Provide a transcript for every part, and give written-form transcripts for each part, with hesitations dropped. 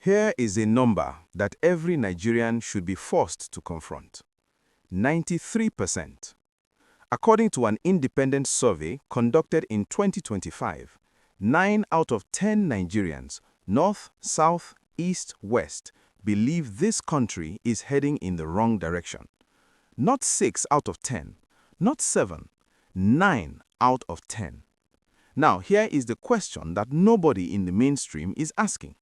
Here is a number that every Nigerian should be forced to confront. 93%. According to an independent survey conducted in 2025, 9 out of 10 Nigerians, north, south, east, west, believe this country is heading in the wrong direction. Not 6 out of 10, not 7, 9 out of 10. Now, here is the question that nobody in the mainstream is asking.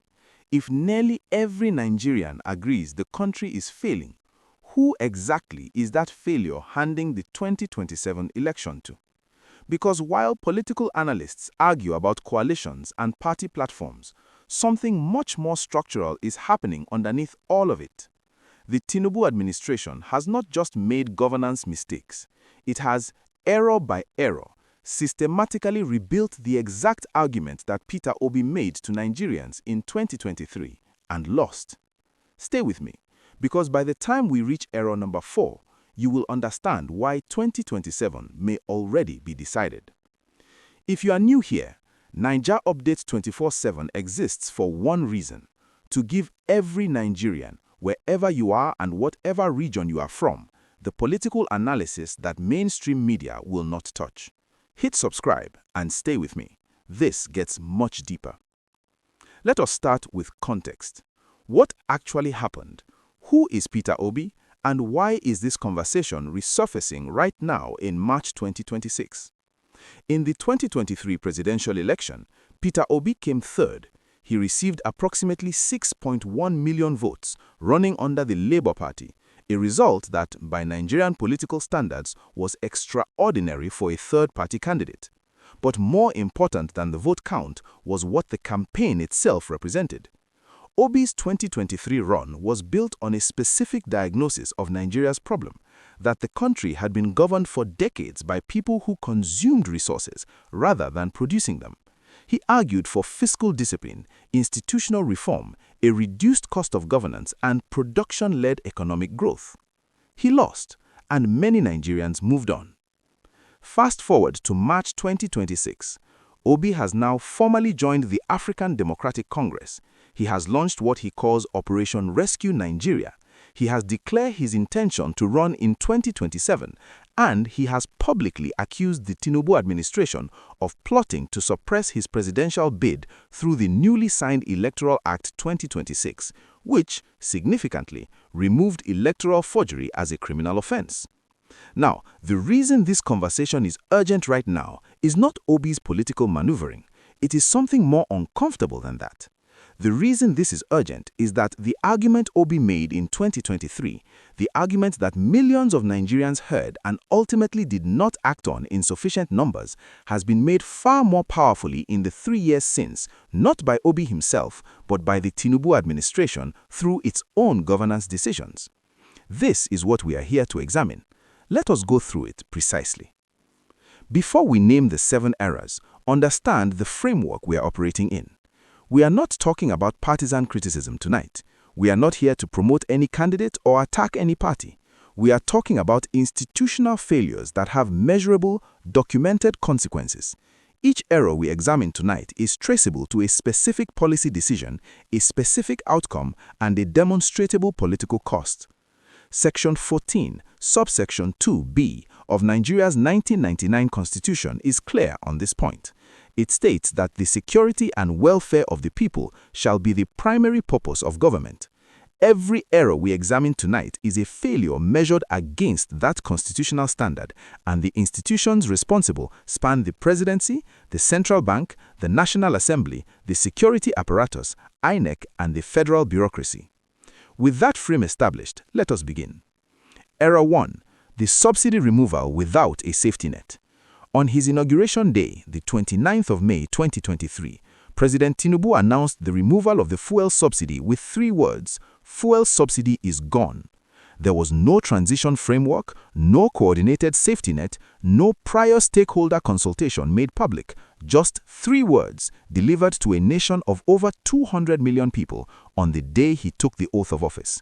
If nearly every Nigerian agrees the country is failing, who exactly is that failure handing the 2027 election to? Because while political analysts argue about coalitions and party platforms, something much more structural is happening underneath all of it. The Tinubu administration has not just made governance mistakes, it has, error by error, systematically rebuilt the exact argument that Peter Obi made to Nigerians in 2023 and lost. Stay with me, because by the time we reach error number 4, you will understand why 2027 may already be decided. If you are new here, Naija Update 24/7 exists for one reason: to give every Nigerian, wherever you are and whatever region you are from, the political analysis that mainstream media will not touch. Hit subscribe and stay with me. This gets much deeper. Let us start with context. What actually happened? Who is Peter Obi? And why is this conversation resurfacing right now in March 2026? In the 2023 presidential election, Peter Obi came third. He received approximately 6.1 million votes, running under the Labour Party, a result that, by Nigerian political standards, was extraordinary for a third-party candidate. But more important than the vote count was what the campaign itself represented. Obi's 2023 run was built on a specific diagnosis of Nigeria's problem, that the country had been governed for decades by people who consumed resources rather than producing them. He argued for fiscal discipline, institutional reform, a reduced cost of governance, and production-led economic growth. He lost, and many Nigerians moved on. Fast forward to March 2026. Obi has now formally joined the African Democratic Congress. He has launched what he calls Operation Rescue Nigeria. He has declared his intention to run in 2027, and he has publicly accused the Tinubu administration of plotting to suppress his presidential bid through the newly signed Electoral Act 2026, which, significantly, removed electoral forgery as a criminal offense. Now, the reason this conversation is urgent right now is not Obi's political maneuvering. It is something more uncomfortable than that. The reason this is urgent is that the argument Obi made in 2023, the argument that millions of Nigerians heard and ultimately did not act on in sufficient numbers, has been made far more powerfully in the 3 years since, not by Obi himself, but by the Tinubu administration through its own governance decisions. This is what we are here to examine. Let us go through it precisely. Before we name the 7 errors, understand the framework we are operating in. We are not talking about partisan criticism tonight. We are not here to promote any candidate or attack any party. We are talking about institutional failures that have measurable, documented consequences. Each error we examine tonight is traceable to a specific policy decision, a specific outcome, and a demonstrable political cost. Section 14, subsection 2b of Nigeria's 1999 Constitution is clear on this point. It states that the security and welfare of the people shall be the primary purpose of government. Every error we examine tonight is a failure measured against that constitutional standard, and the institutions responsible span the presidency, the central bank, the National Assembly, the security apparatus, INEC, and the federal bureaucracy. With that frame established, let us begin. Error 1. The subsidy removal without a safety net. On his inauguration day, the 29th of May 2023, President Tinubu announced the removal of the fuel subsidy with 3 words: "Fuel subsidy is gone." There was no transition framework, no coordinated safety net, no prior stakeholder consultation made public, just 3 words delivered to a nation of over 200 million people on the day he took the oath of office.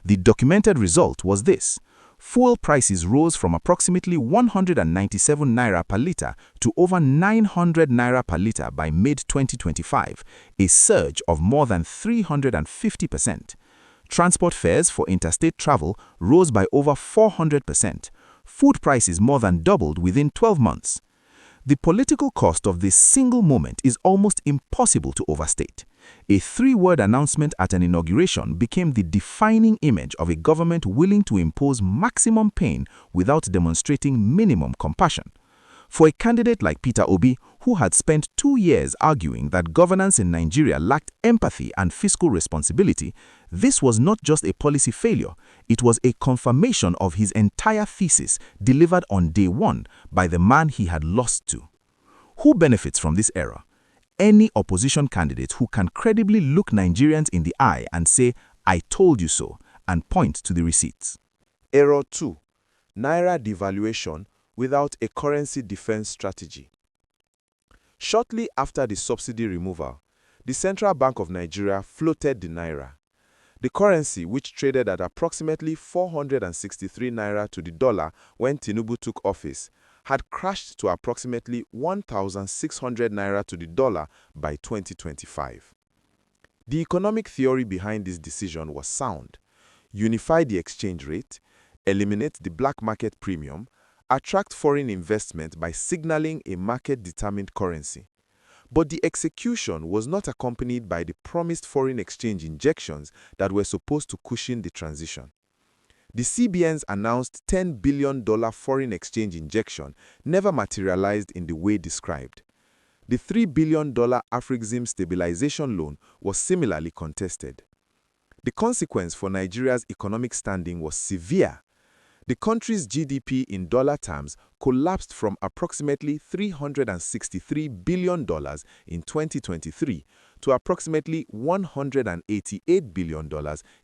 The documented result was this: Fuel prices rose from approximately 197 naira per litre to over 900 naira per litre by mid-2025, a surge of more than 350%. Transport fares for interstate travel rose by over 400%. Food prices more than doubled within 12 months. The political cost of this single moment is almost impossible to overstate. A three-word announcement at an inauguration became the defining image of a government willing to impose maximum pain without demonstrating minimum compassion. For a candidate like Peter Obi, who had spent 2 years arguing that governance in Nigeria lacked empathy and fiscal responsibility, this was not just a policy failure, it was a confirmation of his entire thesis delivered on day one by the man he had lost to. Who benefits from this error? Any opposition candidate who can credibly look Nigerians in the eye and say, "I told you so," and point to the receipts. Error 2. Naira devaluation without a currency defense strategy. Shortly after the subsidy removal, the Central Bank of Nigeria floated the Naira. The currency, which traded at approximately 463 Naira to the dollar when Tinubu took office, had crashed to approximately 1,600 Naira to the dollar by 2025. The economic theory behind this decision was sound: unify the exchange rate, eliminate the black market premium, attract foreign investment by signaling a market-determined currency. But the execution was not accompanied by the promised foreign exchange injections that were supposed to cushion the transition. The CBN's announced $10 billion foreign exchange injection never materialized in the way described. The $3 billion Afrexim stabilization loan was similarly contested. The consequence for Nigeria's economic standing was severe. The country's GDP in dollar terms collapsed from approximately $363 billion in 2023 to approximately $188 billion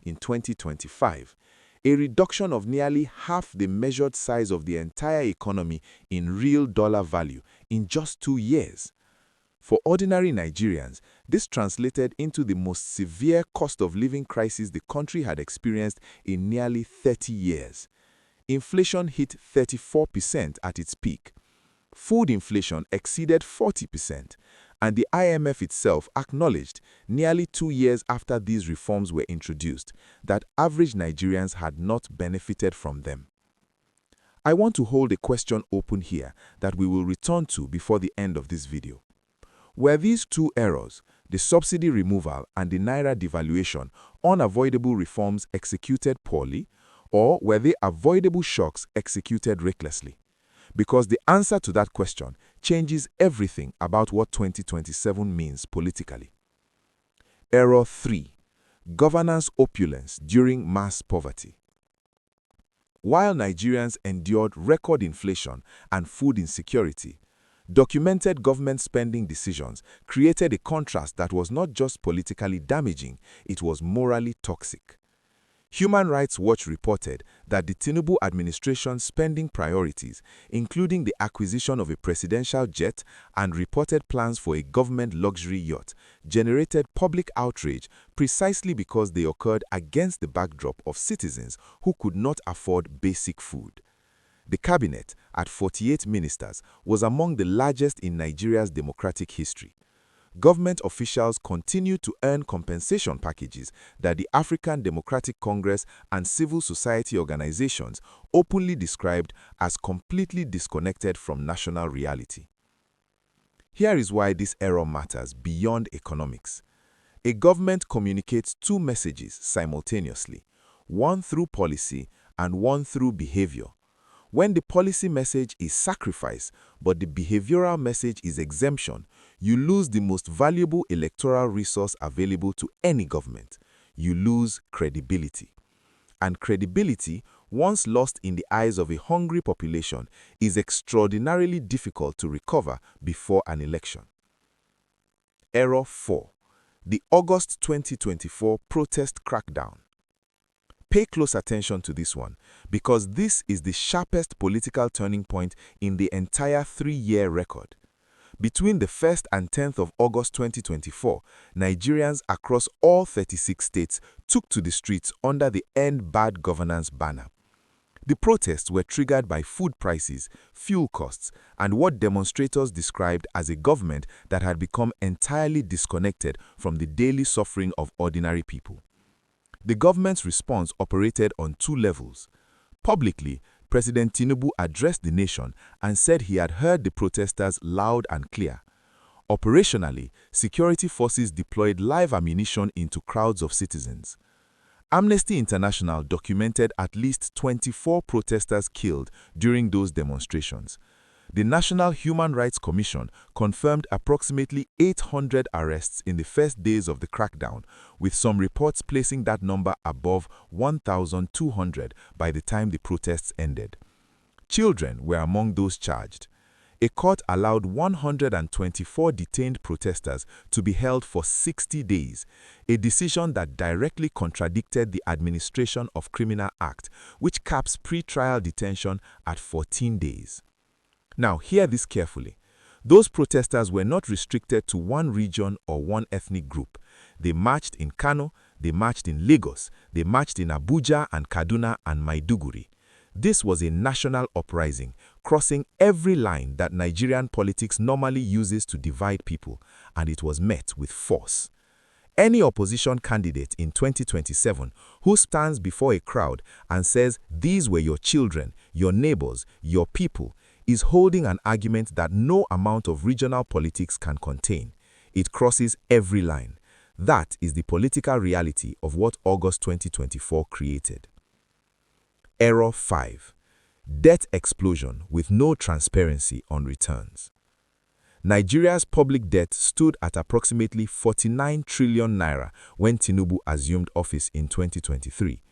in 2025, a reduction of nearly half the measured size of the entire economy in real dollar value in just 2 years. For ordinary Nigerians, this translated into the most severe cost of living crisis the country had experienced in nearly 30 years. Inflation hit 34% at its peak. Food inflation exceeded 40%, and the IMF itself acknowledged, nearly 2 years after these reforms were introduced, that average Nigerians had not benefited from them. I want to hold a question open here that we will return to before the end of this video. Were these two errors, the subsidy removal and the Naira devaluation, unavoidable reforms executed poorly, or were they avoidable shocks executed recklessly? Because the answer to that question changes everything about what 2027 means politically. Error 3. Governance opulence during mass poverty. While Nigerians endured record inflation and food insecurity, documented government spending decisions created a contrast that was not just politically damaging, it was morally toxic. Human Rights Watch reported that the Tinubu administration's spending priorities, including the acquisition of a presidential jet and reported plans for a government luxury yacht, generated public outrage precisely because they occurred against the backdrop of citizens who could not afford basic food. The cabinet, at 48 ministers, was among the largest in Nigeria's democratic history. Government officials continued to earn compensation packages that the African Democratic Congress and civil society organizations openly described as completely disconnected from national reality. Here is why this error matters beyond economics. A government communicates two messages simultaneously, one through policy and one through behavior. When the policy message is sacrifice, but the behavioral message is exemption, you lose the most valuable electoral resource available to any government. You lose credibility. And credibility, once lost in the eyes of a hungry population, is extraordinarily difficult to recover before an election. Error 4. The August 2024 protest crackdown. Pay close attention to this one, because this is the sharpest political turning point in the entire 3-year record. Between the 1st and 10th of August 2024, Nigerians across all 36 states took to the streets under the End Bad Governance banner. The protests were triggered by food prices, fuel costs, and what demonstrators described as a government that had become entirely disconnected from the daily suffering of ordinary people. The government's response operated on two levels. Publicly, President Tinubu addressed the nation and said he had heard the protesters loud and clear. Operationally, security forces deployed live ammunition into crowds of citizens. Amnesty International documented at least 24 protesters killed during those demonstrations. The National Human Rights Commission confirmed approximately 800 arrests in the first days of the crackdown, with some reports placing that number above 1,200 by the time the protests ended. Children were among those charged. A court allowed 124 detained protesters to be held for 60 days, a decision that directly contradicted the Administration of Criminal Act, which caps pre-trial detention at 14 days. Now, hear this carefully. Those protesters were not restricted to one region or one ethnic group. They marched in Kano, they marched in Lagos, they marched in Abuja and Kaduna and Maiduguri. This was a national uprising, crossing every line that Nigerian politics normally uses to divide people, and it was met with force. Any opposition candidate in 2027 who stands before a crowd and says these were your children, your neighbors, your people, is holding an argument that no amount of regional politics can contain. It crosses every line. That is the political reality of what August 2024 created. Error 5. Debt explosion with no transparency on returns. Nigeria's public debt stood at approximately 49 trillion naira when Tinubu assumed office in 2023.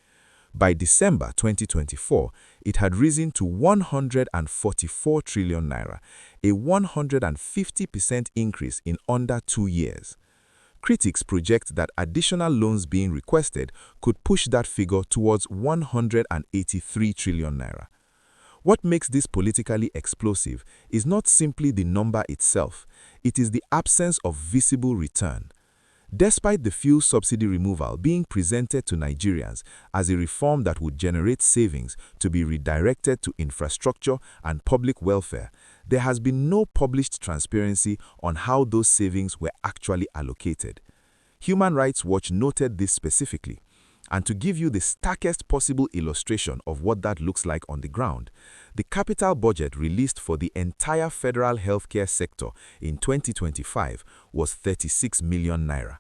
By December 2024, it had risen to 144 trillion naira, a 150% increase in under 2 years. Critics project that additional loans being requested could push that figure towards 183 trillion naira. What makes this politically explosive is not simply the number itself, it is the absence of visible return. Despite the fuel subsidy removal being presented to Nigerians as a reform that would generate savings to be redirected to infrastructure and public welfare, there has been no published transparency on how those savings were actually allocated. Human Rights Watch noted this specifically. And to give you the starkest possible illustration of what that looks like on the ground, the capital budget released for the entire federal healthcare sector in 2025 was 36 million naira.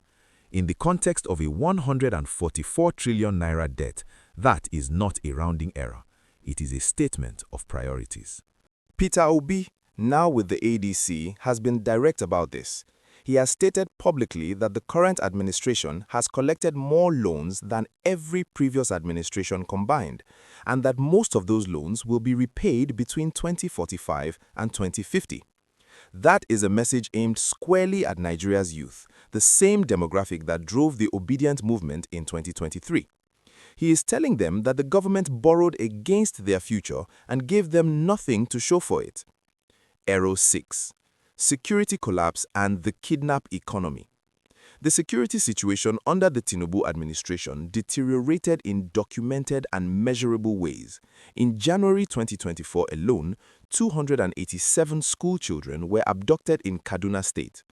In the context of a 144 trillion naira debt, that is not a rounding error. It is a statement of priorities. Peter Obi, now with the ADC, has been direct about this. He has stated publicly that the current administration has collected more loans than every previous administration combined, and that most of those loans will be repaid between 2045 and 2050. That is a message aimed squarely at Nigeria's youth, the same demographic that drove the obedient movement in 2023. He is telling them that the government borrowed against their future and gave them nothing to show for it. Error 6. Security collapse and the kidnap economy. The security situation under the Tinubu administration deteriorated in documented and measurable ways. In January 2024 alone, 287 school children were abducted in Kaduna State.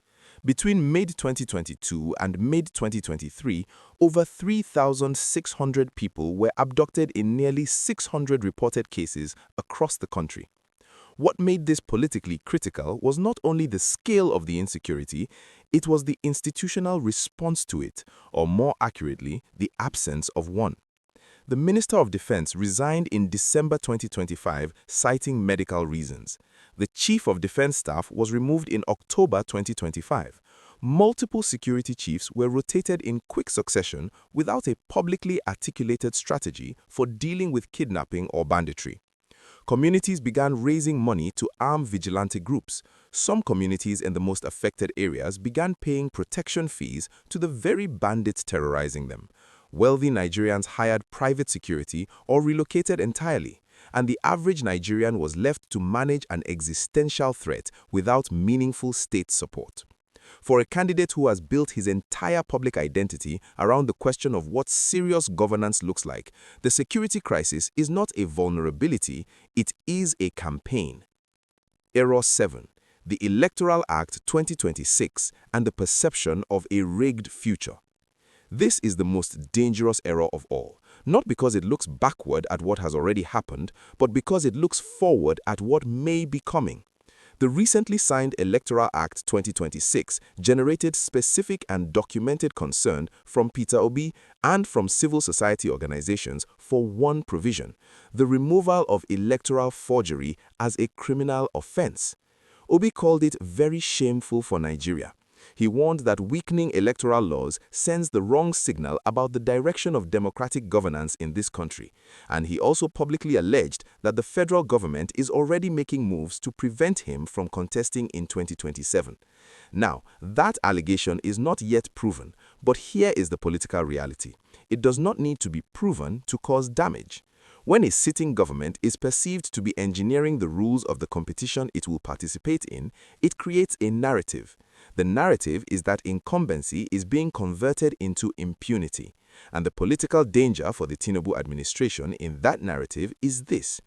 Between mid-2022 and mid-2023, over 3,600 people were abducted in nearly 600 reported cases across the country. What made this politically critical was not only the scale of the insecurity, it was the institutional response to it, or more accurately, the absence of one. The Minister of Defense resigned in December 2025, citing medical reasons. The Chief of Defense Staff was removed in October 2025. Multiple security chiefs were rotated in quick succession without a publicly articulated strategy for dealing with kidnapping or banditry. Communities began raising money to arm vigilante groups. Some communities in the most affected areas began paying protection fees to the very bandits terrorizing them. Wealthy Nigerians hired private security or relocated entirely, and the average Nigerian was left to manage an existential threat without meaningful state support. For a candidate who has built his entire public identity around the question of what serious governance looks like, the security crisis is not a vulnerability, it is a campaign. Error 7. The Electoral Act 2026 and the perception of a rigged future. This is the most dangerous error of all, not because it looks backward at what has already happened, but because it looks forward at what may be coming. The recently signed Electoral Act 2026 generated specific and documented concern from Peter Obi and from civil society organizations for one provision: the removal of electoral forgery as a criminal offense. Obi called it very shameful for Nigeria. He warned that weakening electoral laws sends the wrong signal about the direction of democratic governance in this country, and he also publicly alleged that the federal government is already making moves to prevent him from contesting in 2027. Now, that allegation is not yet proven, but here is the political reality. It does not need to be proven to cause damage. When a sitting government is perceived to be engineering the rules of the competition it will participate in, it creates a narrative. The narrative is that incumbency is being converted into impunity. And the political danger for the Tinubu administration in that narrative is this: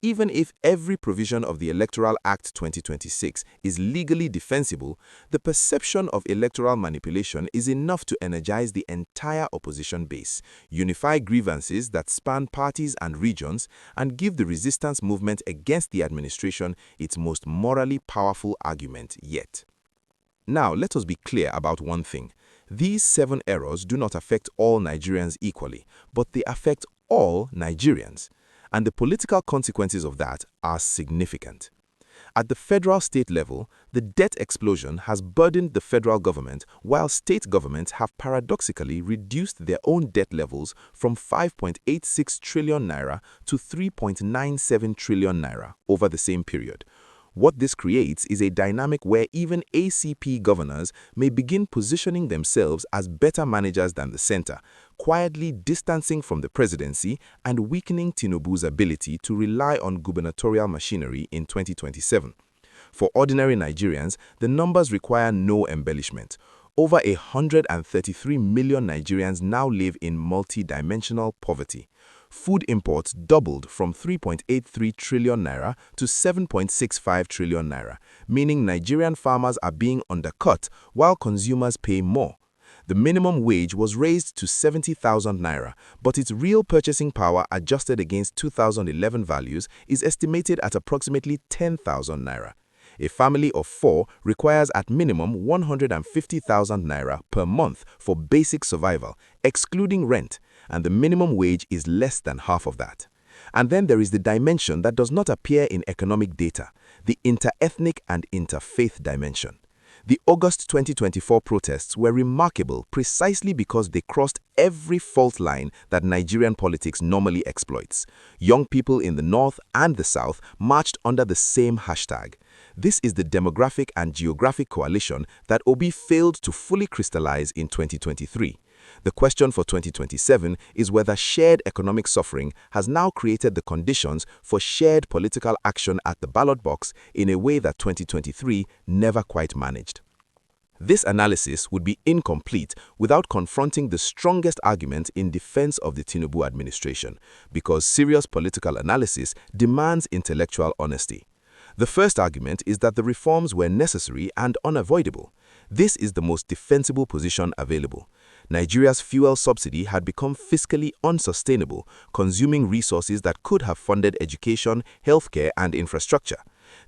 even if every provision of the Electoral Act 2026 is legally defensible, the perception of electoral manipulation is enough to energize the entire opposition base, unify grievances that span parties and regions, and give the resistance movement against the administration its most morally powerful argument yet. Now, let us be clear about one thing. These 7 errors do not affect all Nigerians equally, but they affect all Nigerians. And the political consequences of that are significant. At the federal-state level, the debt explosion has burdened the federal government, while state governments have paradoxically reduced their own debt levels from 5.86 trillion naira to 3.97 trillion naira over the same period. What this creates is a dynamic where even ACP governors may begin positioning themselves as better managers than the center, quietly distancing from the presidency and weakening Tinubu's ability to rely on gubernatorial machinery in 2027. For ordinary Nigerians, the numbers require no embellishment. Over 133 million Nigerians now live in multi-dimensional poverty. Food imports doubled from 3.83 trillion naira to 7.65 trillion naira, meaning Nigerian farmers are being undercut while consumers pay more. The minimum wage was raised to 70,000 naira, but its real purchasing power adjusted against 2011 values is estimated at approximately 10,000 naira. A family of 4 requires at minimum 150,000 naira per month for basic survival, excluding rent, and the minimum wage is less than half of that. And then there is the dimension that does not appear in economic data, the inter-ethnic and interfaith dimension. The August 2024 protests were remarkable precisely because they crossed every fault line that Nigerian politics normally exploits. Young people in the north and the south marched under the same hashtag. This is the demographic and geographic coalition that Obi failed to fully crystallize in 2023. The question for 2027 is whether shared economic suffering has now created the conditions for shared political action at the ballot box in a way that 2023 never quite managed. This analysis would be incomplete without confronting the strongest argument in defense of the Tinubu administration, because serious political analysis demands intellectual honesty. The first argument is that the reforms were necessary and unavoidable. This is the most defensible position available. Nigeria's fuel subsidy had become fiscally unsustainable, consuming resources that could have funded education, healthcare, and infrastructure.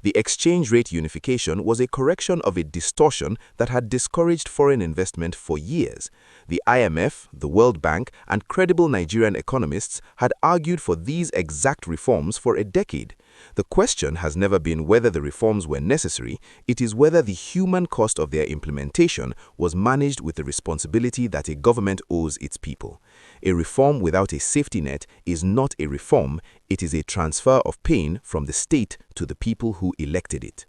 The exchange rate unification was a correction of a distortion that had discouraged foreign investment for years. The IMF, the World Bank, and credible Nigerian economists had argued for these exact reforms for a decade. The question has never been whether the reforms were necessary, it is whether the human cost of their implementation was managed with the responsibility that a government owes its people. A reform without a safety net is not a reform, it is a transfer of pain from the state to the people who elected it.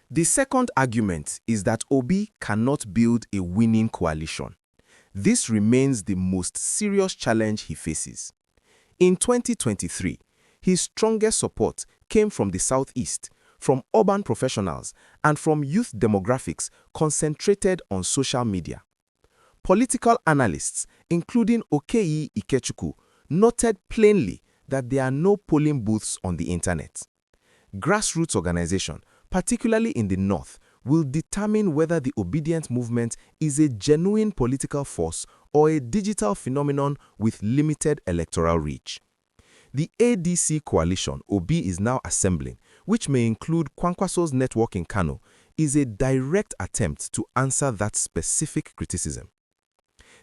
The second argument is that Obi cannot build a winning coalition. This remains the most serious challenge he faces. In 2023, his strongest support came from the southeast, from urban professionals, and from youth demographics concentrated on social media. Political analysts, including Okeyi Ikechukwu, noted plainly that there are no polling booths on the internet. Grassroots organization, particularly in the North, will determine whether the obedient movement is a genuine political force or a digital phenomenon with limited electoral reach. The ADC coalition Obi is now assembling, which may include Kwankwaso's network in Kano, is a direct attempt to answer that specific criticism.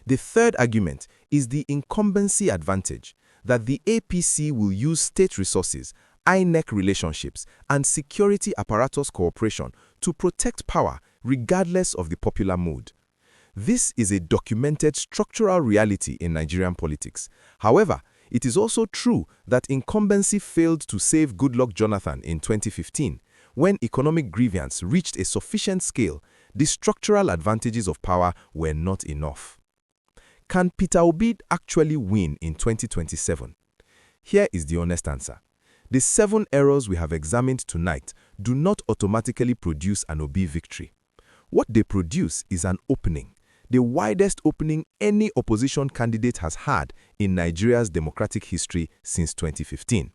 The third argument is the incumbency advantage, that the APC will use state resources, INEC relationships, and security apparatus cooperation to protect power regardless of the popular mood. This is a documented structural reality in Nigerian politics. However, it is also true that incumbency failed to save Goodluck Jonathan in 2015. When economic grievance reached a sufficient scale, the structural advantages of power were not enough. Can Peter Obi actually win in 2027? Here is the honest answer. The 7 errors we have examined tonight do not automatically produce an Obi victory. What they produce is an opening, the widest opening any opposition candidate has had in Nigeria's democratic history since 2015.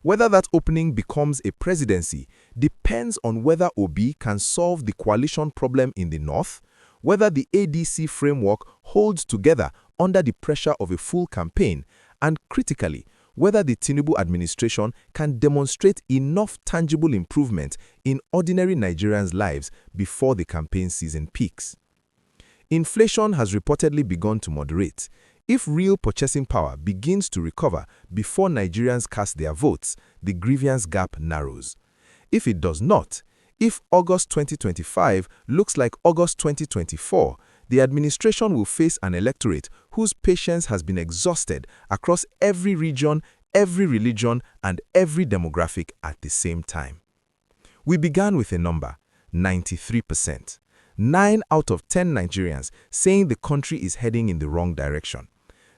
Whether that opening becomes a presidency depends on whether Obi can solve the coalition problem in the North, whether the ADC framework holds together under the pressure of a full campaign, and critically, whether the Tinubu administration can demonstrate enough tangible improvement in ordinary Nigerians' lives before the campaign season peaks. Inflation has reportedly begun to moderate. If real purchasing power begins to recover before Nigerians cast their votes, the grievance gap narrows. If it does not, if August 2025 looks like August 2024, the administration will face an electorate whose patience has been exhausted across every region, every religion, and every demographic at the same time. We began with a number, 93%. 9 out of 10 Nigerians saying the country is heading in the wrong direction.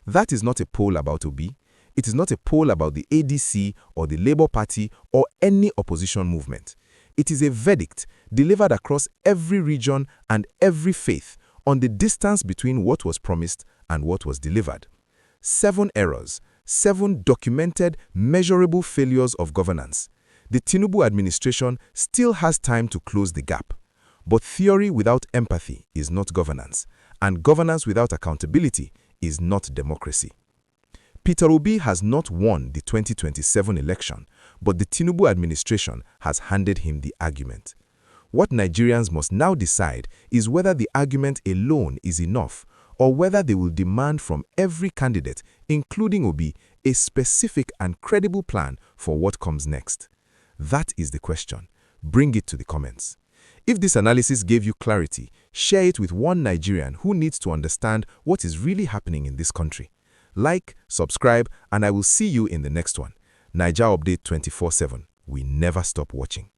That is not a poll about Obi. It is not a poll about the ADC or the Labour Party or any opposition movement. It is a verdict delivered across every region and every faith on the distance between what was promised and what was delivered. 7 errors, 7 documented, measurable failures of governance. The Tinubu administration still has time to close the gap. But theory without empathy is not governance, and governance without accountability is not democracy. Peter Obi has not won the 2027 election, but the Tinubu administration has handed him the argument. What Nigerians must now decide is whether the argument alone is enough, or whether they will demand from every candidate, including Obi, a specific and credible plan for what comes next. That is the question. Bring it to the comments. If this analysis gave you clarity, share it with one Nigerian who needs to understand what is really happening in this country. Like, subscribe, and I will see you in the next one. Naija Update 24/7. We never stop watching.